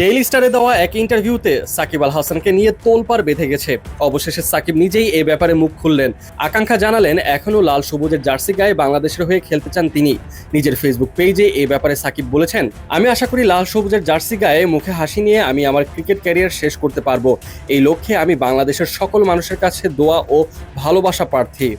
Daily স্টারে দেওয়া এক ইন্টারভিউতে সাকিব আল হাসানকে নিয়ে তোলপাড় বেঁধে গেছে। অবশেষে সাকিব নিজেই এ ব্যাপারে মুখ খুললেন। আকাঙ্ক্ষা জানালেন এখনও লাল সবুজের জার্সি গায়ে বাংলাদেশের হয়ে খেলতে চান তিনি। নিজের ফেসবুক পেজে এ ব্যাপারে সাকিব বলেছেন, আমি আশা করি লাল সবুজের জার্সি গায়ে মুখে হাসি নিয়ে আমি আমার ক্রিকেট ক্যারিয়ার শেষ করতে পারবো। এই লক্ষ্যে আমি বাংলাদেশের সকল মানুষের কাছে দোয়া ও ভালোবাসা প্রার্থী।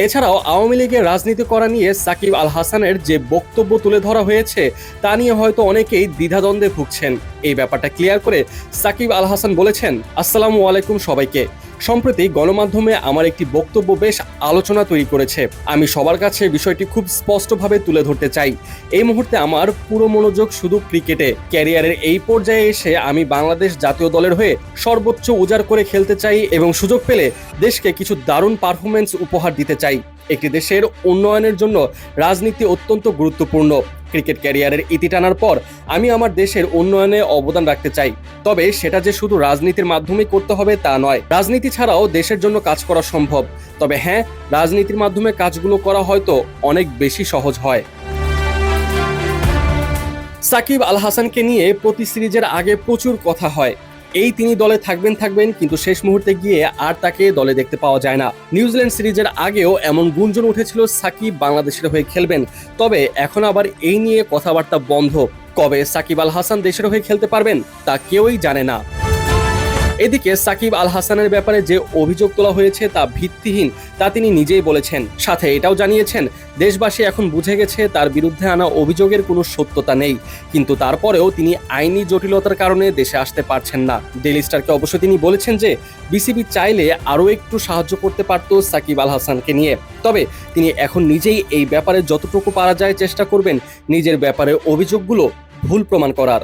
এছাড়াও আওয়ামী লীগের রাজনীতি করা নিয়ে সাকিব আল হাসানের যে বক্তব্য তুলে ধরা হয়েছে তা নিয়ে হয়তো অনেকেই দ্বিধাদ্বন্দ্বে ভুগছেন। এই ব্যাপারটা ক্লিয়ার করে সাকিব আল হাসান বলেছেন, আসসালামু আলাইকুম সবাইকে। সম্প্রতি গণমাধ্যমে আমার একটি বক্তব্য বেশ আলোচনা তৈরি করেছে। আমি সবার কাছে বিষয়টি খুব স্পষ্টভাবে তুলে ধরতে চাই। এই মুহূর্তে আমার পুরো মনোযোগ শুধু ক্রিকেটে। ক্যারিয়ারের এই পর্যায়ে এসে আমি বাংলাদেশ জাতীয় দলের হয়ে সর্বোচ্চ উজাড় করে খেলতে চাই এবং সুযোগ পেলে দেশকে কিছু দারুণ পারফরমেন্স উপহার দিতে চাই। একটি দেশের উন্নয়নের জন্য রাজনীতি অত্যন্ত গুরুত্বপূর্ণ। ক্রিকেট ক্যারিয়ারের ইতি টানার পর আমি আমার দেশের উন্নয়নে অবদান রাখতে চাই। তবে সেটা যে শুধু রাজনীতির মাধ্যমেই করতে হবে তা নয়। রাজনীতি ছাড়াও দেশের জন্য কাজ করা সম্ভব। তবে হ্যাঁ, রাজনীতির মাধ্যমে কাজগুলো করা হয়তো অনেক বেশি সহজ হয়। সাকিব আল হাসানকে নিয়ে প্রতি সিরিজের আগে প্রচুর কথা হয়। তিনি দলে থাকবেন কিন্তু শেষ মুহূর্তে গিয়ে আর তাকে দলে দেখতে পাওয়া যায় না। নিউজিল্যান্ড সিরিজের আগেও এমন গুঞ্জন উঠেছিল সাকিব বাংলাদেশের হয়ে খেলবেন, তবে এখন আবার এই নিয়ে কথাবার্তা বন্ধ। কবে সাকিব আল হাসান দেশের হয়ে খেলতে পারবেন তা কেউই জানে না। এদিকে সাকিব আল হাসানের ব্যাপারে যে অভিযোগ তোলা হয়েছে তা ভিত্তিহীন তা তিনি নিজেই বলেছেন। সাথে এটাও জানিয়েছেন, দেশবাসী এখন বুঝে গেছে তার বিরুদ্ধে আনা অভিযোগের কোনো সত্যতা নেই, কিন্তু তারপরেও তিনি আইনি জটিলতার কারণে দেশে আসতে পারছেন না। ডেইলি স্টারকে অবশ্য তিনি বলেছেন যে বিসিবি চাইলে আরও একটু সাহায্য করতে পারত সাকিব আল হাসানকে নিয়ে। তবে তিনি এখন নিজেই এই ব্যাপারে যতটুকু পারা যায় চেষ্টা করবেন নিজের ব্যাপারে অভিযোগগুলো ভুল প্রমাণ করার।